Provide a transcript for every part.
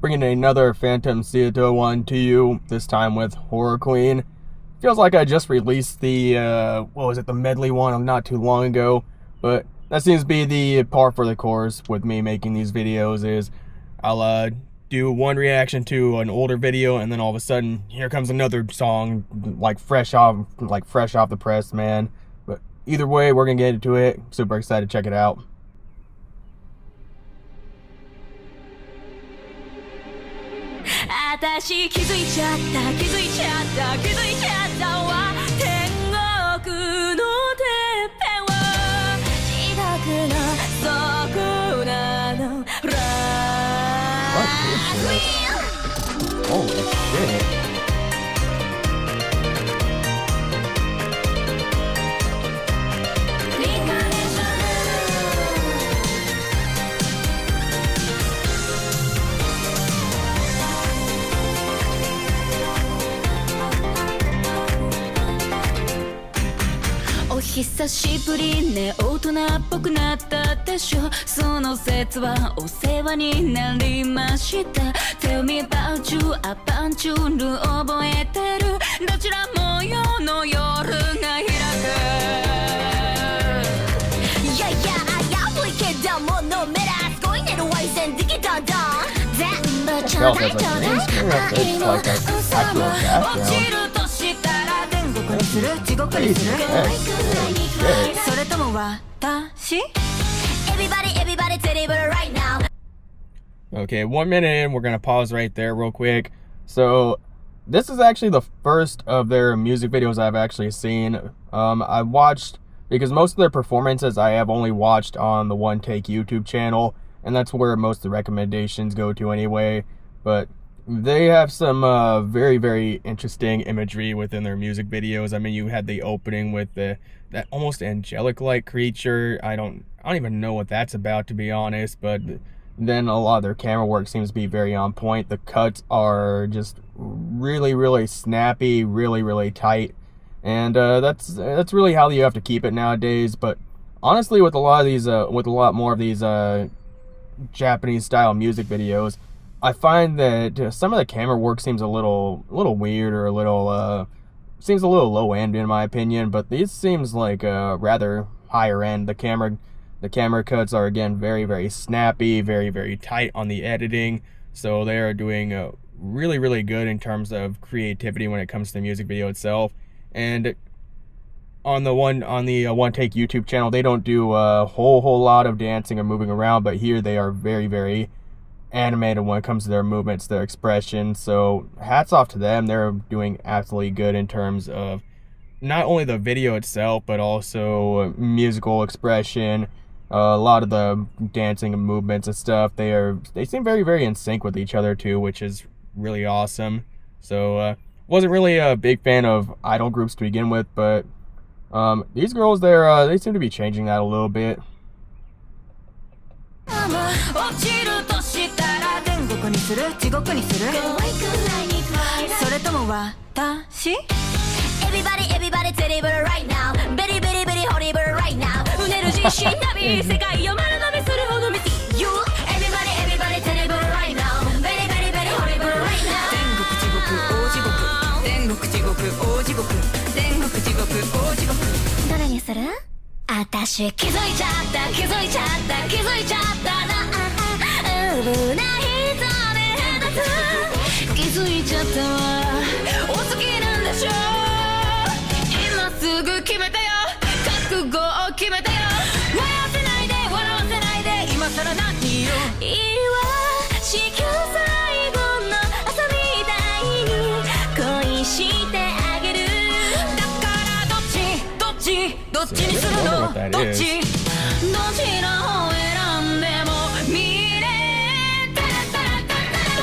bringing another Phantom Siita one to you, this time with Horror Queen. Feels like I just released the, the medley one not too long ago, but that seems to be the par for the course with me making these videos is I'll do one reaction to an older video and then all of a sudden here comes another song like fresh off the press, man. But either way, we're gonna get into it. Super excited to check it out. 私気づいちゃったわ天国のてっぺんは地獄の底なの Holy shit.お久しぶりね大人っぽくなったでしょその説はお世話になりました Tell me about you アバンチュール覚えてるどちらも夜の夜が開くいやいや危いけどものめらすごいねるワイセンできたんだ全部ちょうだいちょうだい落ちるとしたら天国にする地獄にするそれとも私 Everybody terrible right now. Okay, 1 minute in, we're gonna pause right there real quick. So this is actually the first of their music videos I've actually seen. I watched, because most of their performances I have only watched on the One Take YouTube channel, and that's where most of the recommendations go to anyway. But they have some very, very interesting imagery within their music videos. I mean, you had the opening with that almost angelic-like creature. I don't even know what that's about, to be honest, but then a lot of their camera work seems to be very on point. The cuts are just really, really snappy, really, really tight, and that's really how you have to keep it nowadays. But honestly, with a lot more of these Japanese style music videos, I find that some of the camera work seems a little weird, or seems a little low end in my opinion. But these seems like rather higher end. The camera cuts are again very, very snappy, very, very tight on the editing. So they are doing really, really good in terms of creativity when it comes to the music video itself. And on the One Take YouTube channel, they don't do a whole lot of dancing or moving around, but here they are very, very animated when it comes to their movements, their expression. So hats off to them. They're doing absolutely good in terms of not only the video itself, but also musical expression. A lot of the dancing and movements and stuff, they seem very, very in sync with each other too, which is really awesome. So wasn't really a big fan of idol groups to begin with, but these girls, they seem to be changing that a little bit. 落ちるとしたら天国にする地獄にするそれとも私 Everybody terrible right now Very horrible right now うねる自信旅世界を丸飲みするほど見て You Everybody terrible right now Very horrible right now 天国地獄大地獄天国地獄大地獄天国地獄大地獄どれにする私気づいちゃったな危ない人目立つ気づいちゃったわお好きなんでしょ今すぐ決めてよ覚悟を決めてよ笑わせないで今さら何よいいわ地球最後の朝みたいに恋してあげるだからどっちにするのどっちの方選んでも見れたら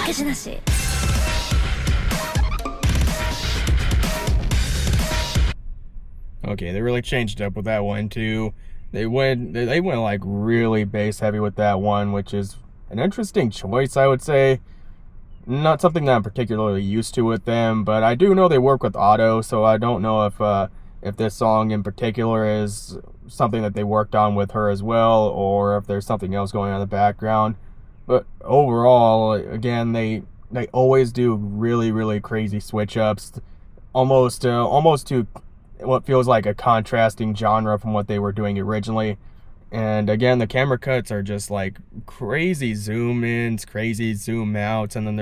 負けじなし Okay, they really changed up with that one too. They went like really bass heavy with that one, which is an interesting choice, I would say. Not something that I'm particularly used to with them, but I do know they work with auto, so I don't know if this song in particular is something that they worked on with her as well, or if there's something else going on in the background. But overall, again, they always do really, really crazy switch ups, almost to what feels like a contrasting genre from what they were doing originally. And again, the camera cuts are just like crazy zoom ins, crazy zoom outs, and then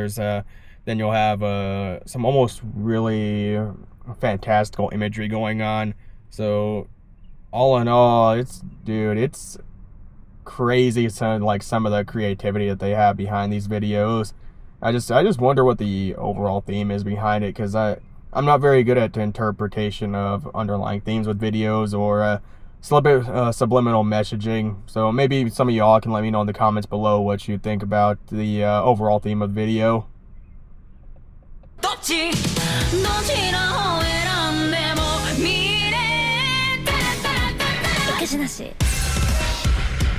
then you'll have some almost really fantastical imagery going on. So all in all, it's crazy. Some of the creativity that they have behind these videos. I just wonder what the overall theme is behind it, because I'm not very good at the interpretation of underlying themes with videos or subliminal messaging. So maybe some of y'all can let me know in the comments below what you think about the overall theme of the video.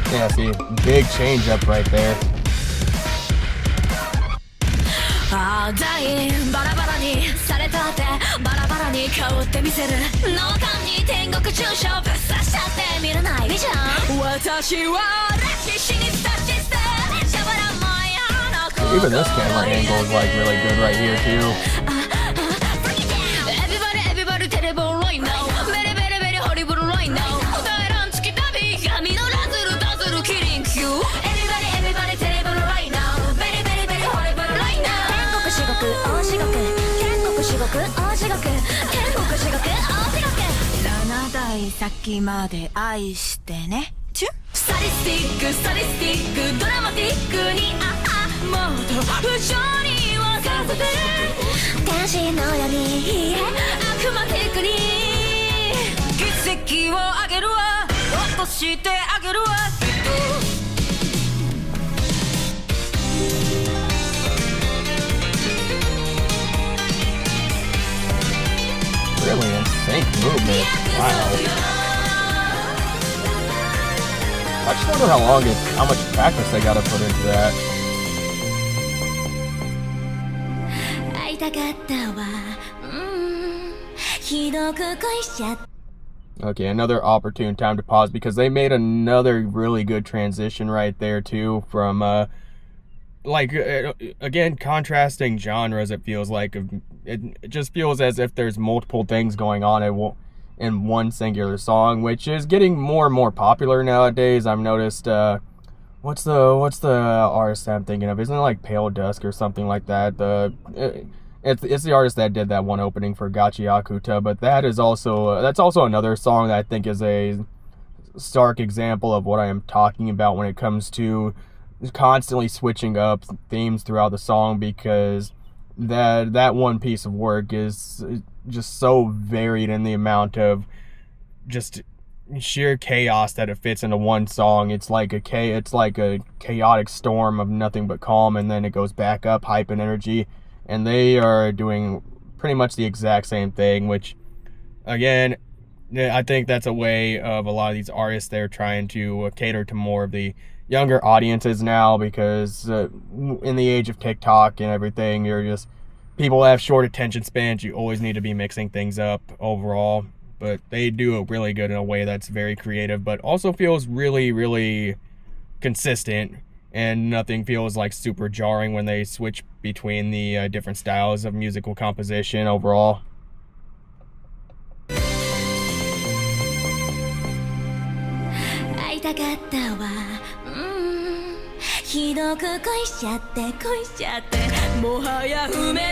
Yeah, see, big change up right there. ああ大バラバラにされたってバラバラに変わってみせる脳幹に天国中傷ぶっ刺しちゃって見れないじゃん私は歴史に立ち捨てしゃばらんもやなこと Even this camera angle is like really good right here too. Everybody terrible right now Very very very horrible right now 大乱つき旅闇のラズルダズル killing you Everybody terrible right now Very very very horrible right now 天国地獄大地獄天国地獄大地獄天国地獄大地獄7代先まで愛してねチュサディスティックドラマティックにもっと不条に沸かせて天使のように悪魔テクに奇跡をあげるわ落としてあげるわReally in sync movement. Wow. I just wonder how much practice they gotta put into that. 会いたかったわひどく恋しちゃった Okay, another opportune time to pause because they made another really good transition right there too from again, contrasting genres. It feels like it just feels as if there's multiple things going on in one singular song, which is getting more and more popular nowadays. I've noticed what's the artist I'm thinking of? Isn't it like Pale Dusk or something like that? It's the artist that did that one opening for Gachiakuta, but that's also another song that I think is a stark example of what I am talking about when it comes to constantly switching up themes throughout the song, because that one piece of work is just so varied in the amount of just sheer chaos that it fits into one song. It's like a chaotic storm of nothing but calm, and then it goes back up, hype and energy. And they are doing pretty much the exact same thing, which, again, I think that's a way of a lot of these artists. They're trying to cater to more of the younger audiences now, because in the age of TikTok and everything, people have short attention spans. You always need to be mixing things up overall. But they do it really good in a way that's very creative, but also feels really, really consistent. And nothing feels like super jarring when they switch between the different styles of musical composition overall. 会いたかったわひどく恋しちゃってもはや不滅な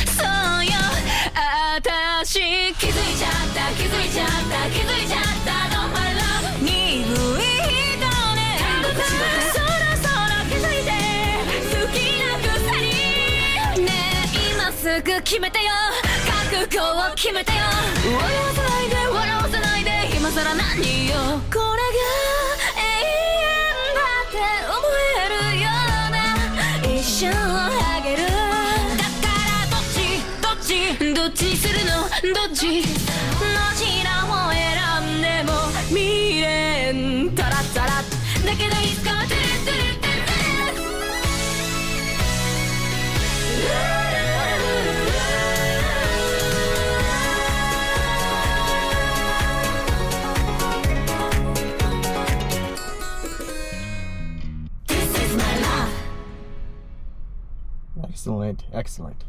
そうよあたし気づいちゃったのまら鈍い人ねそろそろ気づいて好きなくせにねえ今すぐ決めてよ覚悟を決めてよ笑わせないで今さら何よこれが永遠だって思えるような一生あげるだからどっちにするのどっちどちらを選んでも未練タラッタラッだけどいつかはトゥルトゥルトゥルトゥル Excellent, excellent.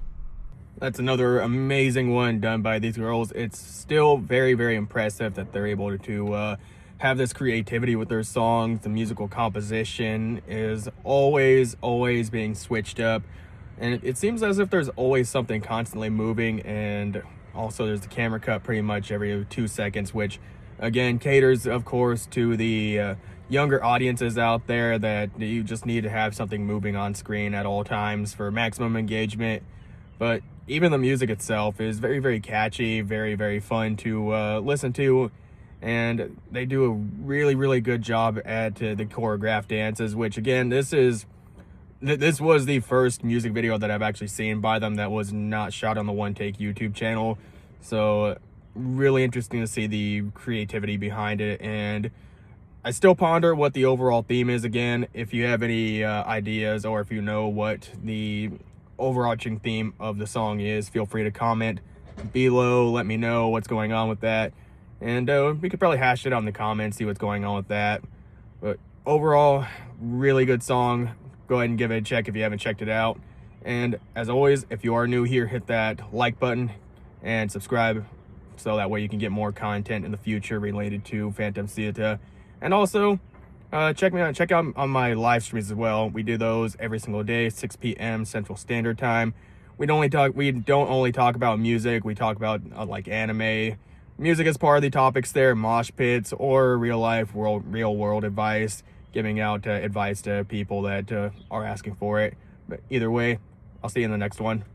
That's another amazing one done by these girls. It's still very, very impressive that they're able to have this creativity with their songs. The musical composition is always being switched up. And it seems as if there's always something constantly moving, and also there's the camera cut pretty much every 2 seconds, which again caters, of course, to the younger audiences out there, that you just need to have something moving on screen at all times for maximum engagement. But even the music itself is very, very catchy, very, very fun to listen to, and they do a really, really good job at the choreographed dances, which again, this was the first music video that I've actually seen by them that was not shot on the One Take YouTube channel. So really interesting to see the creativity behind it. And I still ponder what the overall theme is. Again, if you have any ideas, or if you know what the overarching theme of the song is, feel free to comment below. Let me know what's going on with that. And we could probably hash it out in the comments, see what's going on with that. But overall, really good song. Go ahead and give it a check if you haven't checked it out. And as always, if you are new here, hit that like button and subscribe, so that way you can get more content in the future related to Phantom Siita. And also, check out on my live streams as well. We do those every single day, 6 p.m. Central Standard Time. We don't only talk about music. We talk about like anime. Music is part of the topics there, mosh pits, or real world advice, giving out advice to people that are asking for it. But either way, I'll see you in the next one.